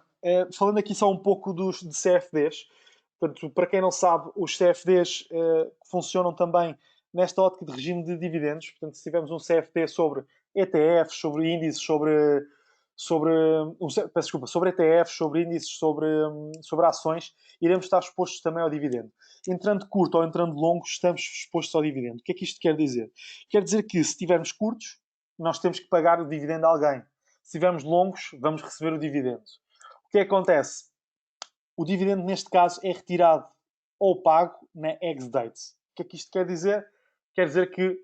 Falando aqui só um pouco de CFDs. Portanto, para quem não sabe, os CFDs funcionam também nesta ótica de regime de dividendos. Portanto, se tivermos um CFD sobre ETFs, sobre índices, peço desculpa, sobre ETFs, sobre índices, sobre ações, iremos estar expostos também ao dividendo. Entrando curto ou entrando longo, estamos expostos ao dividendo. O que é que isto quer dizer? Quer dizer que se estivermos curtos, nós temos que pagar o dividendo a alguém. Se estivermos longos, vamos receber o dividendo. O que acontece? O dividendo, neste caso, é retirado ou pago na ex-date. O que é que isto quer dizer? Quer dizer que,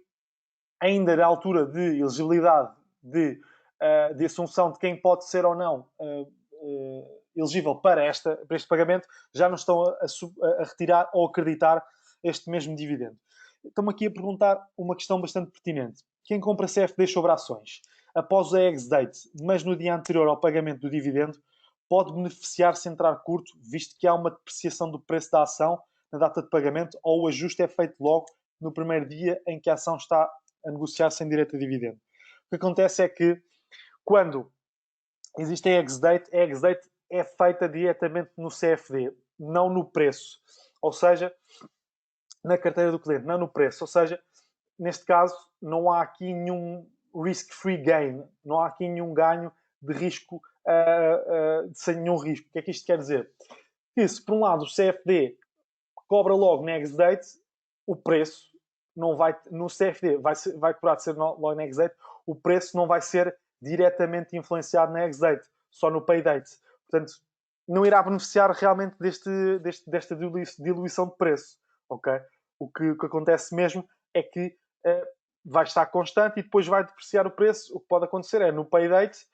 ainda na altura de elegibilidade de assunção de quem pode ser ou não elegível para este pagamento, já não estão a retirar ou acreditar este mesmo dividendo. Estamos aqui a perguntar uma questão bastante pertinente. Quem compra CFDs sobre ações após a ex-date, mas no dia anterior ao pagamento do dividendo, pode beneficiar-se entrar curto, visto que há uma depreciação do preço da ação na data de pagamento ou o ajuste é feito logo no primeiro dia em que a ação está a negociar sem direito a dividendo. O que acontece é que, quando existe a ex-date é feita diretamente no CFD, não no preço. Ou seja, na carteira do cliente, não no preço. Ou seja, neste caso, não há aqui nenhum risk-free gain, não há aqui nenhum ganho de risco sem nenhum risco. O que é que isto quer dizer? Que se, por um lado, o CFD cobra logo na ex-date, o preço não vai, no CFD vai cobrar de ser logo na ex-date, o preço não vai ser diretamente influenciado na ex-date, só no pay-date. Portanto, não irá beneficiar realmente desta diluição de preço. Okay? O que acontece mesmo é que vai estar constante e depois vai depreciar o preço. O que pode acontecer é, no pay-date,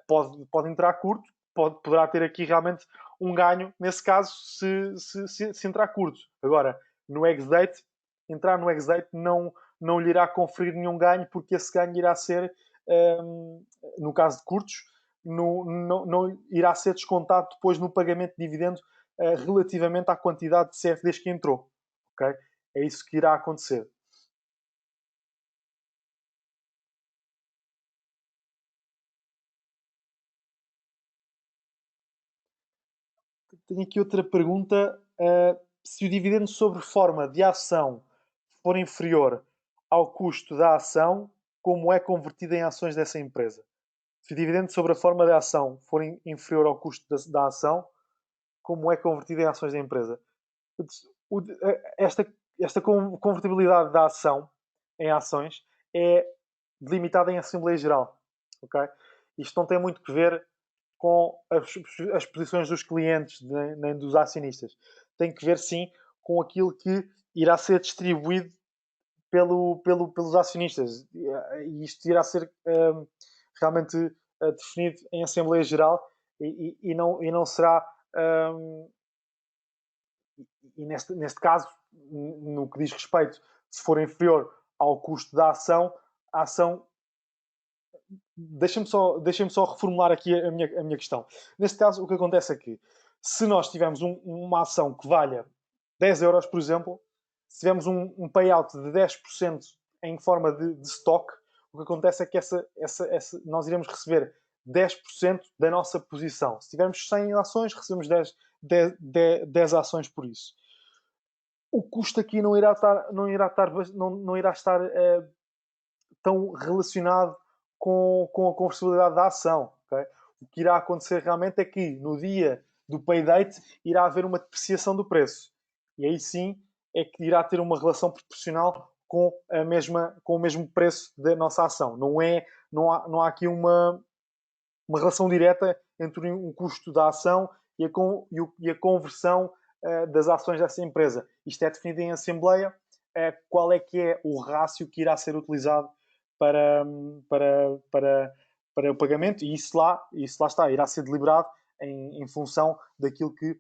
pode entrar curto, poderá ter aqui realmente um ganho, nesse caso, se entrar curto. Agora, no ex-date, entrar no ex-date não lhe irá conferir nenhum ganho, porque esse ganho irá ser, no caso de curtos, não irá ser descontado depois no pagamento de dividendo relativamente à quantidade de CFDs que entrou. Okay? É isso que irá acontecer. Tenho aqui outra pergunta. Se o dividendo sobre forma de ação for inferior ao custo da ação, como é convertido em ações dessa empresa? Se o dividendo sobre a forma de ação for inferior ao custo da ação, como é convertido em ações da empresa? Esta convertibilidade da ação em ações é delimitada em Assembleia Geral. Okay? Isto não tem muito que ver com as posições dos clientes nem dos acionistas. Tem que ver, sim, com aquilo que irá ser distribuído pelos acionistas. E isto irá ser realmente definido em Assembleia Geral e não será. E neste caso, no que diz respeito, se for inferior ao custo da ação, a ação. Deixem-me só reformular aqui a minha questão. Neste caso, o que acontece é que, se nós tivermos uma ação que valha 10 euros, por exemplo, se tivermos um payout de 10% em forma de stock, o que acontece é que nós iremos receber 10% da nossa posição. Se tivermos 100 ações, recebemos 10 ações por isso. O custo aqui não irá estar tão relacionado com a conversibilidade da ação. Okay? O que irá acontecer realmente é que, no dia do pay date, irá haver uma depreciação do preço. E aí sim é que irá ter uma relação proporcional com o mesmo preço da nossa ação. Não há aqui uma relação direta entre o custo da ação e a conversão das ações dessa empresa. Isto é definido em Assembleia. Qual é que é o rácio que irá ser utilizado para, para, para, para o pagamento? E isso lá está, irá ser deliberado em função daquilo que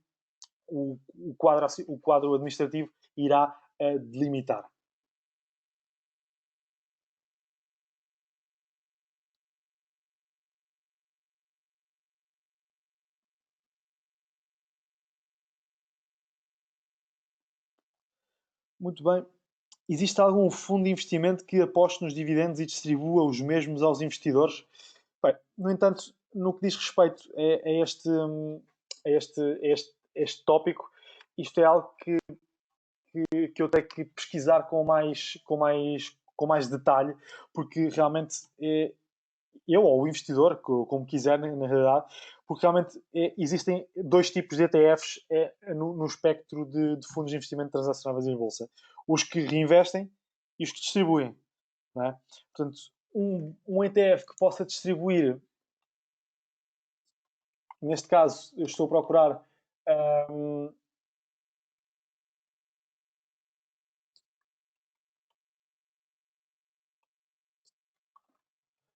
o quadro administrativo irá delimitar. Muito bem. Existe algum fundo de investimento que aposte nos dividendos e distribua os mesmos aos investidores? Bem, no entanto, no que diz respeito a este tópico, isto é algo que eu tenho que pesquisar com mais detalhe, porque realmente eu ou o investidor, como quiser na realidade, porque realmente existem dois tipos de ETFs no espectro de fundos de investimento transacionáveis em bolsa. Os que reinvestem e os que distribuem. Não é? Portanto, um ETF que possa distribuir, neste caso, eu estou a procurar um,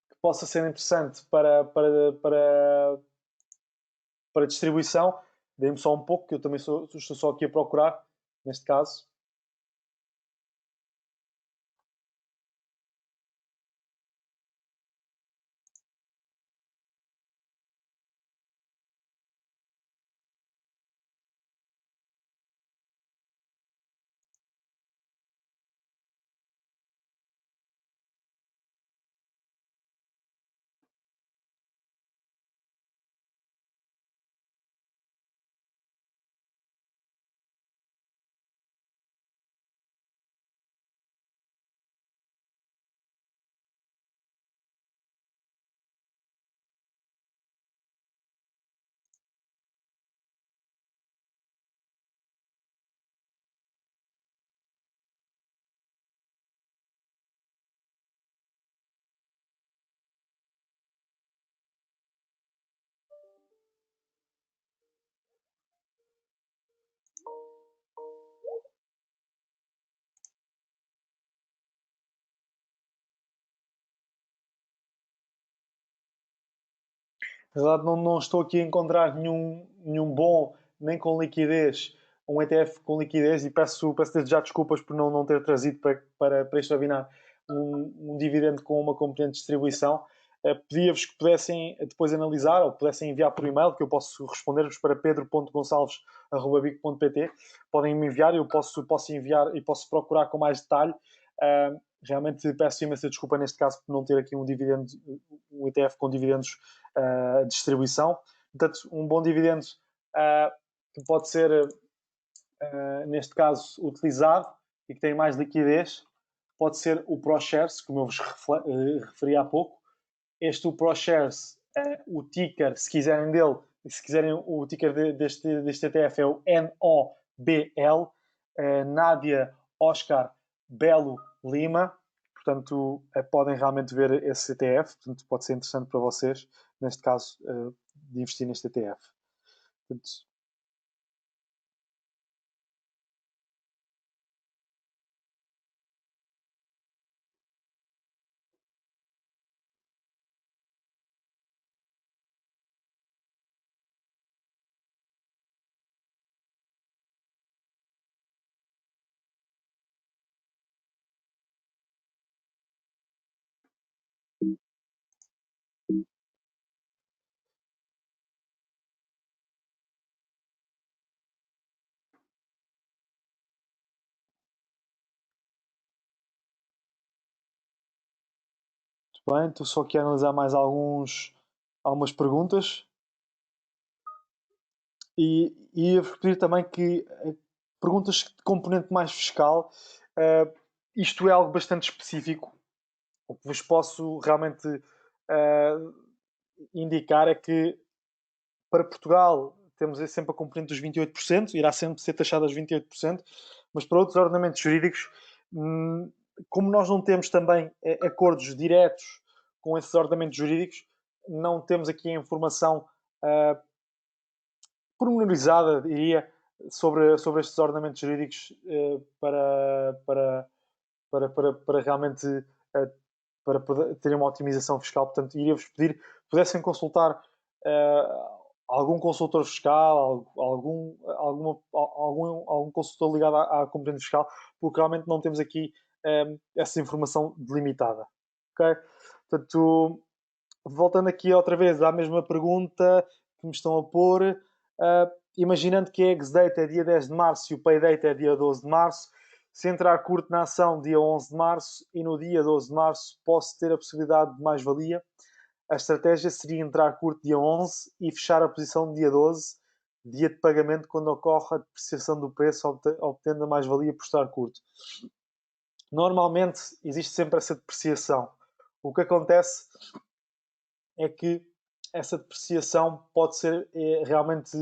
que possa ser interessante para distribuição. Dê-me só um pouco, que eu também estou só aqui a procurar, neste caso. Na verdade, não estou aqui a encontrar nenhum bom, nem com liquidez, um ETF com liquidez, e peço desde já desculpas por não ter trazido para este webinar um dividendo com uma competente distribuição. Pedia-vos que pudessem depois analisar ou pudessem enviar por e-mail, que eu posso responder-vos para pedro.gonçalves.bico.pt. Podem me enviar, eu posso enviar e posso procurar com mais detalhe. Realmente peço imensa desculpa neste caso por não ter aqui um ETF com dividendos de distribuição. Portanto, um bom dividendo que pode ser, neste caso, utilizado e que tem mais liquidez, pode ser o ProShares, como eu vos referi há pouco. O ProShares, o ticker, se quiserem dele, se quiserem o ticker deste ETF é o NOBL, Nádia Oscar Belo Lima. Portanto, podem realmente ver esse ETF. Portanto, pode ser interessante para vocês, neste caso, de investir neste ETF. Portanto, muito bem, estou só aqui a analisar mais algumas perguntas. E ia-vos pedir também que perguntas de componente mais fiscal, isto é algo bastante específico. O que vos posso realmente indicar é que para Portugal temos sempre a componente dos 28%, irá sempre ser taxado aos 28%, mas para outros ordenamentos jurídicos, como nós não temos também acordos diretos com esses ordenamentos jurídicos, não temos aqui a informação pormenorizada, diria, sobre estes ordenamentos jurídicos para realmente para terem uma otimização fiscal. Portanto, iria-vos pedir que pudessem consultar algum consultor fiscal, algum consultor ligado à componente fiscal, porque realmente não temos aqui essa informação delimitada. Ok? Portanto, voltando aqui outra vez à mesma pergunta que me estão a pôr, imaginando que a ex-date é dia 10 de março e o pay-date é dia 12 de março, se entrar curto na ação dia 11 de março e no dia 12 de março posso ter a possibilidade de mais-valia, a estratégia seria entrar curto dia 11 e fechar a posição no dia 12, dia de pagamento, quando ocorre a depreciação do preço, obtendo a mais-valia por estar curto. Normalmente existe sempre essa depreciação. O que acontece é que essa depreciação pode ser realmente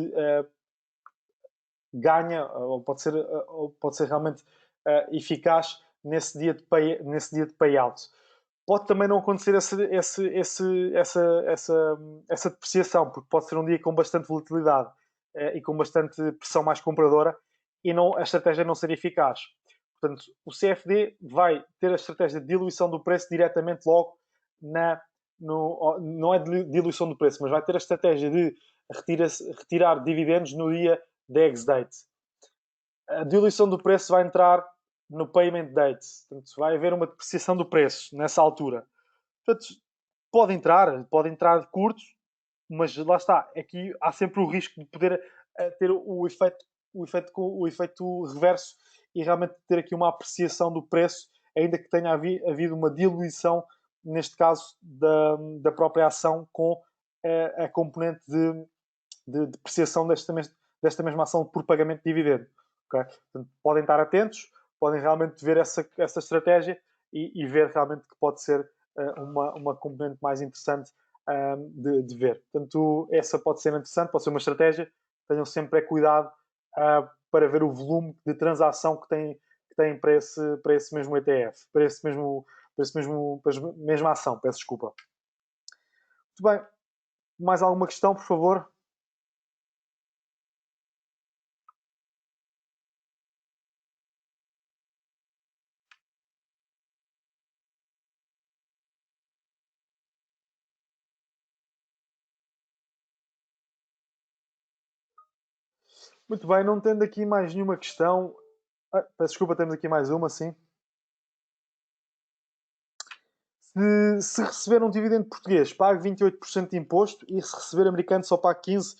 ganha, ou pode ser realmente eficaz nesse dia de payout. Pode também não acontecer essa depreciação, porque pode ser um dia com bastante volatilidade e com bastante pressão mais compradora e a estratégia não ser eficaz. Portanto, o CFD vai ter a estratégia de diluição do preço diretamente logo não é de diluição do preço, mas vai ter a estratégia de retirar dividendos no dia da ex-date. A diluição do preço vai entrar no payment date. Portanto, vai haver uma depreciação do preço nessa altura. Portanto, pode entrar de curto, mas lá está. Aqui há sempre o risco de poder ter o efeito reverso e realmente ter aqui uma apreciação do preço, ainda que tenha havido uma diluição, neste caso, da própria ação com a componente de depreciação desta mesma ação por pagamento de dividendo. Okay? Portanto, podem estar atentos, podem realmente ver essa estratégia e ver realmente que pode ser uma componente mais interessante de ver. Portanto, essa pode ser interessante, pode ser uma estratégia. Tenham sempre cuidado para ver o volume de transação que tem para esse mesmo ETF, para a mesma ação. Peço desculpa. Muito bem. Mais alguma questão, por favor? Muito bem, não tendo aqui mais nenhuma questão. Peço desculpa, temos aqui mais uma, sim. Se receber um dividendo português, pague 28% de imposto e se receber americano só pague 15%.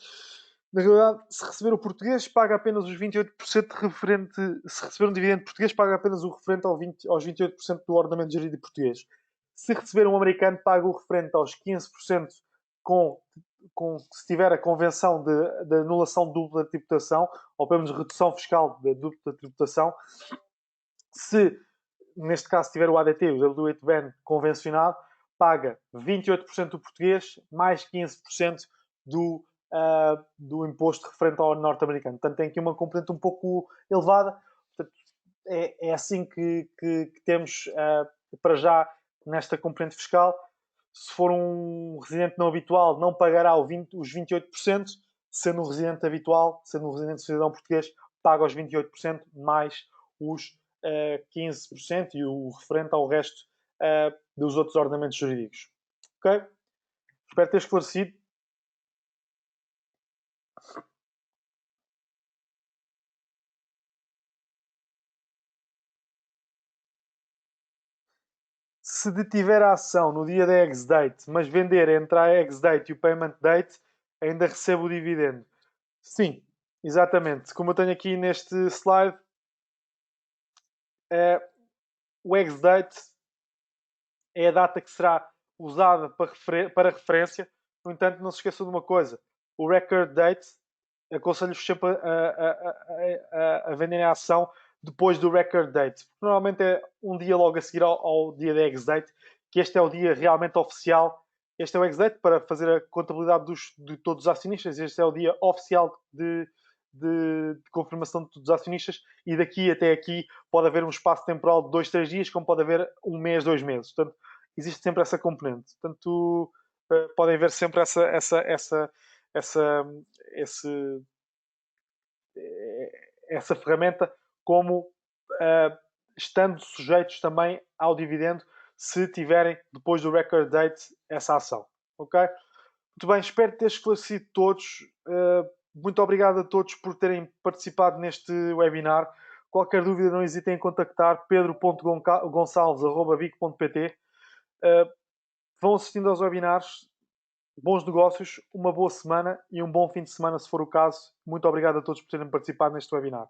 Na realidade, se receber o português, paga apenas os 28% referente. Se receber um dividendo português, paga apenas o referente aos 28% do ordenamento gerido português. Se receber um americano, paga o referente aos 15% se tiver a convenção de anulação de dupla tributação, ou pelo menos redução fiscal da dupla tributação. Se, neste caso, tiver o ADT, o W8BAN convencionado, paga 28% do português, mais 15% do imposto referente ao norte-americano. Portanto, tem aqui uma componente um pouco elevada. Portanto, é assim que temos para já nesta componente fiscal. Se for um residente não habitual, não pagará os 28%, sendo um residente habitual, sendo um residente cidadão português, paga os 28% mais os 15% e o referente ao resto dos outros ordenamentos jurídicos. Ok? Espero ter esclarecido. Se detiver a ação no dia da ex-date, mas vender entre a ex-date e o payment date, ainda recebe o dividendo. Sim, exatamente. Como eu tenho aqui neste slide, o ex-date é a data que será usada para referência. No entanto, não se esqueçam de uma coisa: o record date, aconselho-vos sempre a venderem a ação depois do record date. Normalmente é um dia logo a seguir ao dia da ex-date, que este é o dia realmente oficial. Este é o ex-date para fazer a contabilidade de todos os acionistas. Este é o dia oficial de confirmação de todos os acionistas, e daqui até aqui pode haver um espaço temporal de 2, 3 dias, como pode haver um mês, 2 meses. Portanto, existe sempre essa componente. Portanto, podem ver sempre esse, essa ferramenta como estando sujeitos também ao dividendo se tiverem, depois do record date, essa ação. Ok? Muito bem, espero ter esclarecido todos. Muito obrigado a todos por terem participado neste webinar. Qualquer dúvida, não hesitem em contactar pedro.gonçalves.bico.pt. Vão assistindo aos webinars. Bons negócios, uma boa semana e um bom fim de semana, se for o caso. Muito obrigado a todos por terem participado neste webinar.